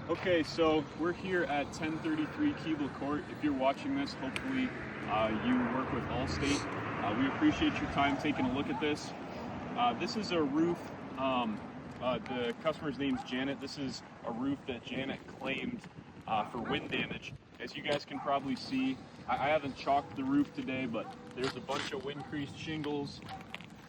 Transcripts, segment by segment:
Okay, so we're here at 1033 Keeble Court. If you're watching this, hopefully you work with Allstate. We appreciate your time taking a look at this. This is a roof. The customer's name's Janet. This is a roof that Janet claimed for wind damage. As you guys can probably see, I haven't chalked the roof today, but there's a bunch of wind-creased shingles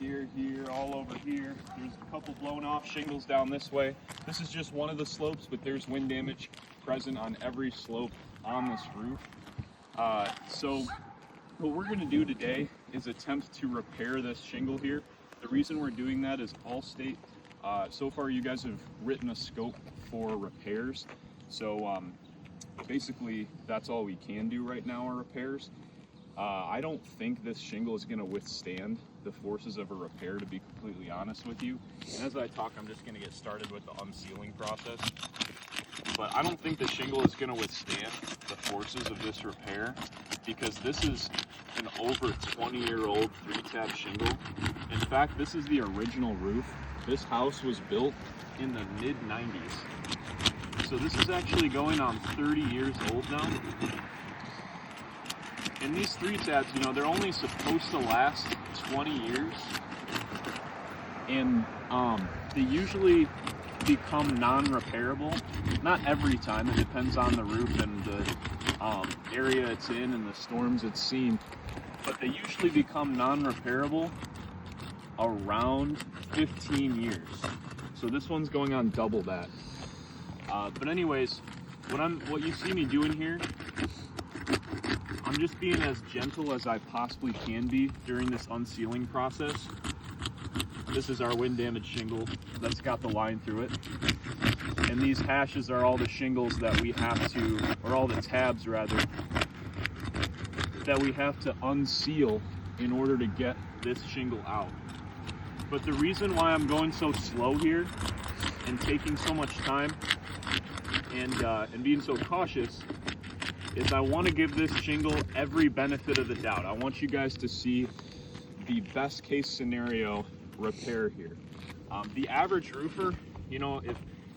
here, all over here. There's a couple blown off shingles down this way. This is just one of the slopes, but there's wind damage present on every slope on this roof. So what we're going to do today is attempt to repair this shingle here. The reason we're doing that is Allstate. So far you guys have written a scope for repairs. So basically that's all we can do right now are repairs. I don't think this shingle is going to withstand the forces of a repair, to be completely honest with you. And as I talk, I'm just going to get started with the unsealing process. But I don't think the shingle is going to withstand the forces of this repair, because this is an over 20-year-old 3-tab shingle. In fact, this is the original roof. This house was built in the mid-90s. So this is actually going on 30 years old now. And these 3-tabs, you know, they're only supposed to last 20 years. And they usually become non-repairable. Not every time, it depends on the roof and the area it's in and the storms it's seen. But they usually become non-repairable around 15 years. So this one's going on double that. But anyways, what you see me doing here, I'm just being as gentle as I possibly can be during this unsealing process. This is our wind damage shingle that's got the line through it. And these hashes are all the shingles that we have to, or all the tabs rather, that we have to unseal in order to get this shingle out. But the reason why I'm going so slow here and taking so much time and being so cautious is I want to give this shingle every benefit of the doubt. I want you guys to see the best case scenario repair here. The average roofer, you know,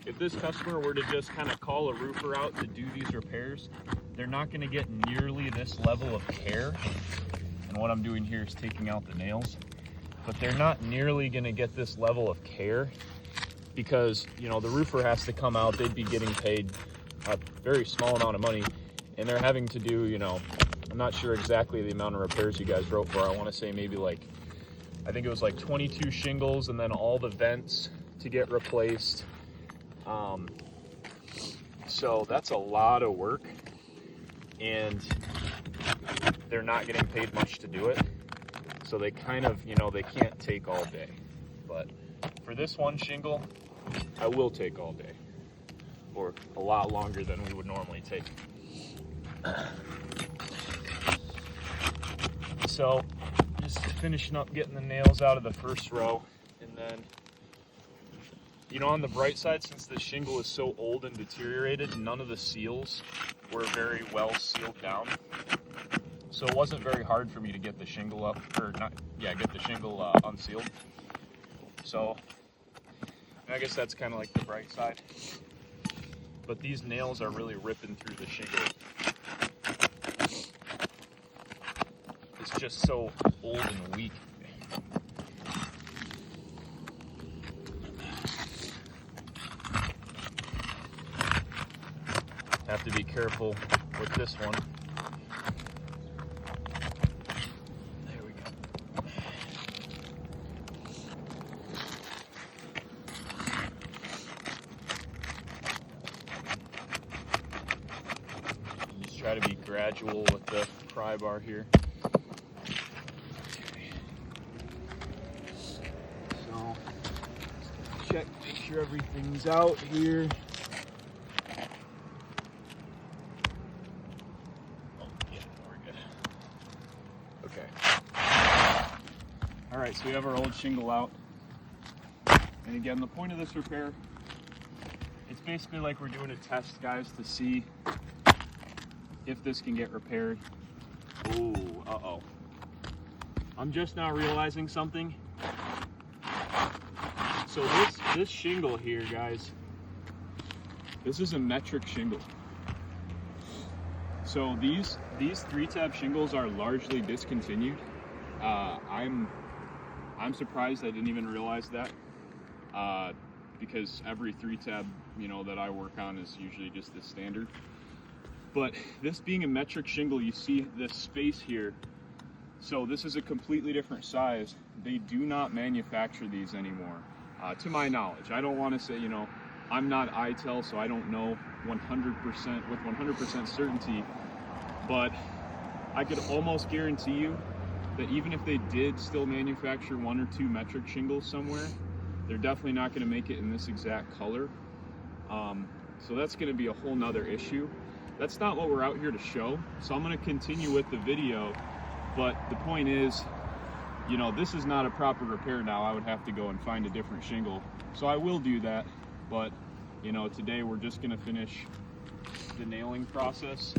if this customer were to just kind of call a roofer out to do these repairs, they're not going to get nearly this level of care. And what I'm doing here is taking out the nails, but they're not nearly going to get this level of care because, you know, the roofer has to come out. They'd be getting paid a very small amount of money, and they're having to do, you know, I'm not sure exactly the amount of repairs you guys wrote for. I want to say maybe like, I think it was like 22 shingles and then all the vents to get replaced. So that's a lot of work, and they're not getting paid much to do it. So they kind of, you know, they can't take all day. But for this one shingle, I will take all day, or a lot longer than we would normally take. So just finishing up getting the nails out of the first row, and then, you know, on the bright side, since this shingle is so old and deteriorated, none of the seals were very well sealed down. So it wasn't very hard for me to get the shingle up, or not, yeah, get the shingle unsealed. So I guess that's kind of like the bright side. But these nails are really ripping through the shingle. It's just so old and weak. Have to be careful with this one. There we go. Just try to be gradual with the pry bar here. Okay. So, check, make sure everything's out here. All right, so we have our old shingle out. And again, the point of this repair, it's basically like we're doing a test, guys, to see if this can get repaired. Ooh, uh-oh. I'm just now realizing something. So this shingle here, guys, This is a metric shingle. So these 3-tab shingles are largely discontinued. I'm surprised I didn't even realize that, because every 3-tab, you know, that I work on is usually just the standard. But this being a metric shingle, you see this space here. So this is a completely different size. They do not manufacture these anymore, to my knowledge. I don't want to say, you know, I'm not ITEL, so I don't know 100% with 100% certainty, but I could almost guarantee you that even if they did still manufacture 1 or 2 metric shingles somewhere, they're definitely not going to make it in this exact color. So that's going to be a whole nother issue. That's not what we're out here to show. So I'm going to continue with the video, but the point is, you know, this is not a proper repair now. I would have to go and find a different shingle. So I will do that, but you know, today we're just going to finish the nailing process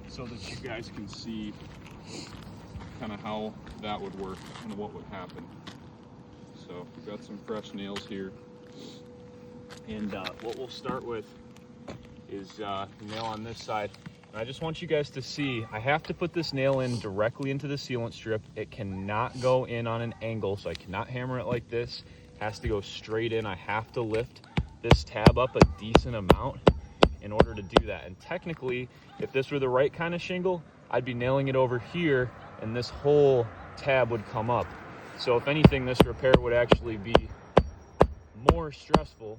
so that you guys can see kind of how that would work and what would happen. So we've got some fresh nails here, and what we'll start with is the nail on this side. And I just want you guys to see, I have to put this nail in directly into the sealant strip. It cannot go in on an angle, so I cannot hammer it like this. It has to go straight in. I have to lift this tab up a decent amount in order to do that. And technically, if this were the right kind of shingle, I'd be nailing it over here and this whole tab would come up. So if anything, this repair would actually be more stressful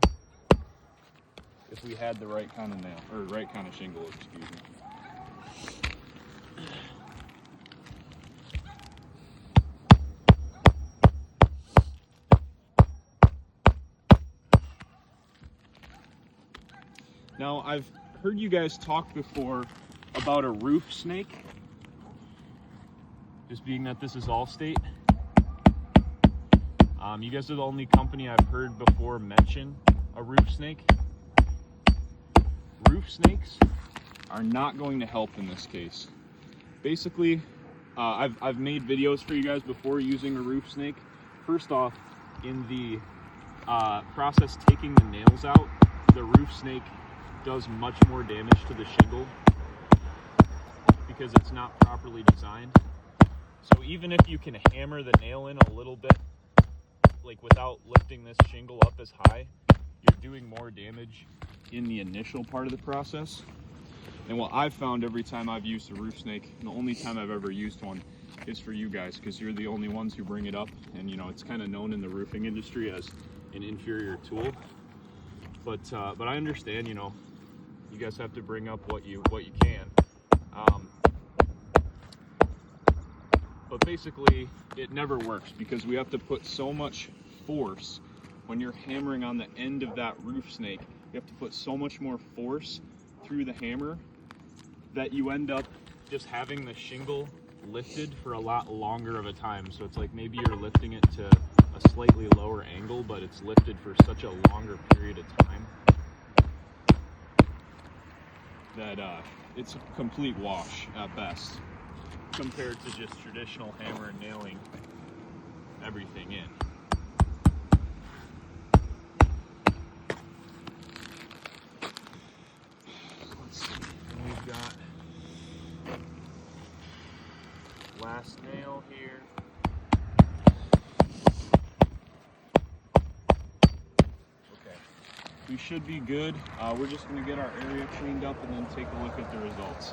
if we had the right kind of nail, or right kind of shingle, excuse me. Now, I've heard you guys talk before about a roof snake, just being that this is Allstate. You guys are the only company I've heard before mention a roof snake. Roof snakes are not going to help in this case. Basically, I've made videos for you guys before using a roof snake. First off, in the process taking the nails out, the roof snake does much more damage to the shingle because it's not properly designed. So even if you can hammer the nail in a little bit, like without lifting this shingle up as high, you're doing more damage in the initial part of the process. And what I've found every time I've used a roof snake, and the only time I've ever used one, is for you guys, because you're the only ones who bring it up, and you know, it's kind of known in the roofing industry as an inferior tool. But I understand, you know, you guys have to bring up what you can. But basically, it never works because we have to put so much force when you're hammering on the end of that roof snake. You have to put so much more force through the hammer that you end up just having the shingle lifted for a lot longer of a time. So it's like maybe you're lifting it to a slightly lower angle, but it's lifted for such a longer period of time that it's a complete wash at best compared to just traditional hammer and nailing everything in. Let's see, and we've got last nail here. Okay, we should be good. We're just going to get our area cleaned up and then take a look at the results.